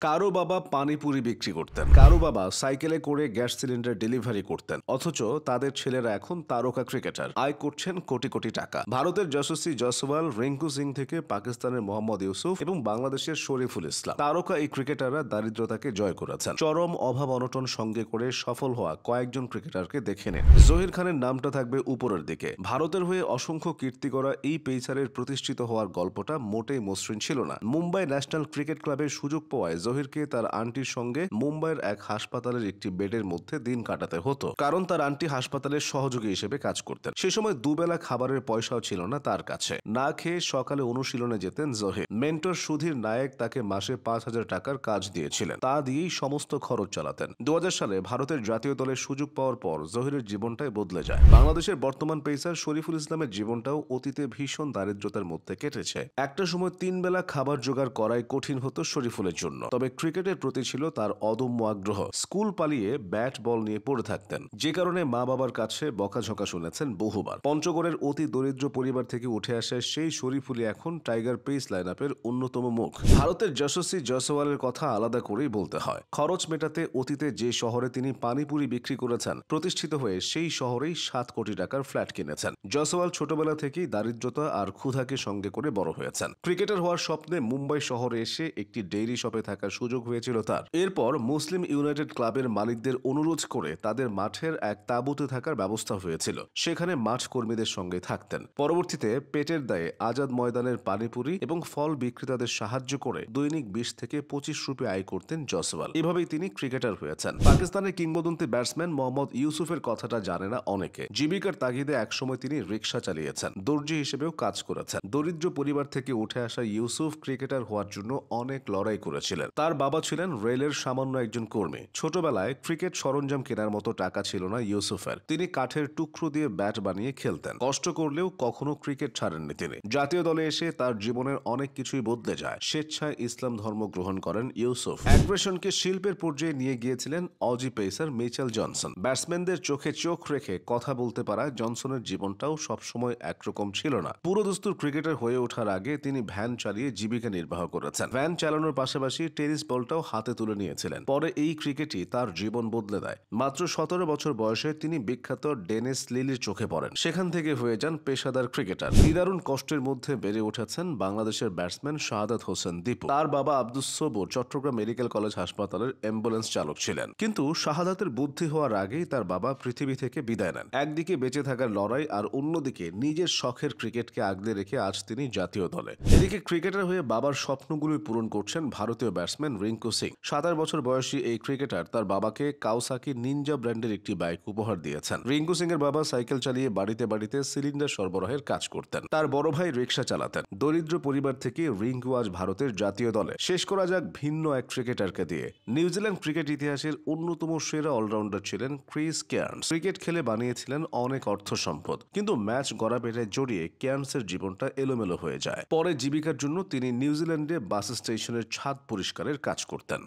কারো বাবা পানিপুরি বিক্রি করতেন, কারো বাবা সাইকেলে করে গ্যাস সিলিন্ডার ডেলিভারি করতেন, অথচ তাদের ছেলেরা এখন তারকা ক্রিকেটার, আয় করছেন কোটি কোটি টাকা। ভারতের যশস্বী জয়সওয়াল, রিঙ্কু সিং থেকে পাকিস্তানের মোহাম্মদ ইউসুফ এবং বাংলাদেশের শরীফুল ইসলাম, তারকা এই ক্রিকেটাররা দারিদ্রতাকে জয় করেছেন। চরম অভাব অনটন সঙ্গে করে সফল হওয়া কয়েকজন ক্রিকেটারকে দেখে নিন। জহির খানের নামটা থাকবে উপরের দিকে। ভারতের হয়ে অসংখ্য কীর্তি করা এই পেসারের প্রতিষ্ঠিত হওয়ার গল্পটা মোটেই মসৃণ ছিল না। মুম্বাই ন্যাশনাল ক্রিকেট ক্লাবের সুযোগ পাওয়ায় জহিরকে তার আন্টির সঙ্গে মুম্বাইয়ের এক হাসপাতালের একটি বেডের মধ্যে দিন কাটাতে হতো, কারণ তার আন্টি হাসপাতালের সহযোগী হিসেবে কাজ করতেন। সে সময় দুবেলা খাবারের পয়সাও ছিল না তার কাছে। না খেয়ে সকালে অনুশীলনে যেতেন জহির। মেন্টর সুধীর নায়েক তাকে মাসে 5,000 টাকার কাজ দিয়েছিলেন, তা দিয়েই সমস্ত খরচ চালাতেন। 2000 সালে ভারতের জাতীয় দলের সুযোগ পাওয়ার পর জহিরের জীবনটাই বদলে যায়। বাংলাদেশের বর্তমান পেসার শরীফুল ইসলামের জীবনটাও অতীতে ভীষণ দারিদ্রতার মধ্যে কেটেছে। একটা সময় 3 বেলা খাবার জোগাড় করাই কঠিন হতো শরীফুলের জন্য, তবে ক্রিকেটের প্রতি ছিল তার অদম্য আগ্রহ। স্কুল পালিয়ে ব্যাট বল নিয়ে পড়ে থাকতেন, যে কারণে মা বাবার কাছে বকাঝকা শুনেছেন বহুবার। পঞ্চগড়ের অতি দরিদ্র পরিবার থেকে উঠে আসা সেই শরীফুলই এখন টাইগার পেস লাইন আপের অন্যতম মুখ। ভারতের যশস্বী জয়সওয়ালের কথা আলাদা করেই বলতে হয়। খরচ মেটাতে অতীতে যে শহরে তিনি পানিপুরি বিক্রি করেছেন, প্রতিষ্ঠিত হয়ে সেই শহরেই 7 কোটি টাকার ফ্ল্যাট কিনেছেন। জয়সওয়াল ছোটবেলা থেকেই দারিদ্রতা আর ক্ষুধাকে সঙ্গে করে বড় হয়েছেন। ক্রিকেটার হওয়ার স্বপ্নে মুম্বাই শহরে এসে একটি ডেইরি শপে থাকার সুযোগ হয়েছিল তার। এরপর মুসলিম ইউনাইটেড ক্লাবের মালিকদের অনুরোধ করে তাদের মাঠের এক তাঁবুতে থাকার ব্যবস্থা হয়েছিল। সেখানে মাঠ কর্মীদের সঙ্গে থাকতেন। পরবর্তীতে পেটের দায়ে আজাদ ময়দানের পানিপুরি এবং ফল বিক্রেতাদের সাহায্য করে দৈনিক 20 থেকে 25 রুপি আয় করতেন জয়সওয়াল। এভাবেই তিনি ক্রিকেটার হয়েছেন। পাকিস্তানের কিংবদন্তি ব্যাটসম্যান মোহাম্মদ ইউসুফের কথাটা জানে না অনেকে। জীবিকার তাগিদে একসময় তিনি রিকশা চালিয়েছেন, দর্জি হিসেবেও কাজ করেছেন। দরিদ্র পরিবার থেকে উঠে আসা ইউসুফ ক্রিকেটার হওয়ার জন্য অনেক লড়াই করেছিলেন। তার বাবা ছিলেন রেলের সামান্য একজন কর্মী। ছোটবেলায় ক্রিকেট সরঞ্জাম কেনার মতো টাকা ছিল না ইউসুফের। তিনি কাঠের টুকরো দিয়ে ব্যাট বানিয়ে খেলতেন। কষ্ট করলেও কখনো ক্রিকেট ছাড়েননি তিনি। জাতীয় দলে এসে তার জীবনের অনেক কিছুই বদলে যায়। স্বেচ্ছায় ইসলাম ধর্ম গ্রহণ করেন ইউসুফ। অ্যাগ্রেশনকে শিল্পের পর্যায়ে নিয়ে গিয়েছিলেন অজি পেসার মিচেল জনসন। ব্যাটসম্যানদের চোখে চোখ রেখে কথা বলতে পারা জনসনের জীবনটাও সবসময় একরকম ছিল না। পুরোদস্তুর ক্রিকেটার হয়ে ওঠার আগে তিনি ভ্যান চালিয়ে জীবিকা নির্বাহ করেছেন। ভ্যান চালানোর পাশাপাশি টেনিস বলটাও হাতে তুলে নিয়েছিলেন। পরে এই ক্রিকেটই তার জীবন বদলে দেয়। মাত্র 17 বছর বয়সে তিনি বিখ্যাত ডেনিস লিলির চোখে পড়েন। সেখান থেকে হয়ে যান পেশাদার ক্রিকেটার। নিদারুণ কষ্টের মধ্যে বেড়ে উঠেছেন বাংলাদেশের ব্যাটসম্যান শাহাদাত হোসেন দীপু। তার বাবা আব্দুস সবুর চট্টগ্রাম মেডিকেল কলেজ হাসপাতালের অ্যাম্বুলেন্স চালক ছিলেন। কিন্তু শাহাদাতের বুদ্ধি হওয়ার আগেই তার বাবা পৃথিবী থেকে বিদায় নেন। একদিকে বেঁচে থাকার লড়াই, আর অন্যদিকে নিজের শখের ক্রিকেটকে আগলে রেখে আজ তিনি জাতীয় দলে। এদিকে ক্রিকেটার হয়ে বাবার স্বপ্নগুলোই পূরণ করছেন ভারতীয় ব্যাটসম্যান রিঙ্কু সিং। 27 বছর বয়সী এই ক্রিকেটার তার বাবাকে কাওসাকি নিনজা ব্র্যান্ডের একটি বাইক উপহার দিয়েছেন। রিঙ্কু সিং এর বাবা সাইকেল চালিয়ে বাড়িতে বাড়িতে সিলিন্ডার সরবরাহের কাজ করতেন। তার বড় ভাই রিকশা চালাতেন। দরিদ্র পরিবার থেকে রিঙ্কু আজ ভারতের জাতীয় দলে। শেষ করা যাক ভিন্ন এক ক্রিকেটারকে দিয়ে। নিউজিল্যান্ড ক্রিকেট ইতিহাসের অন্যতম সেরা অলরাউন্ডার ছিলেন ক্রিস কেয়ার্নস। ক্রিকেট খেলে বানিয়েছিলেন অনেক অর্থ সম্পদ, কিন্তু ম্যাচ গড়াপেটে জড়িয়ে কেয়ার্নসের জীবনটা এলোমেলো হয়ে যায়। পরে জীবিকার জন্য তিনি নিউজিল্যান্ডে বাস স্টেশনের ছাদ পরিষ্কারের কাজ করতেন।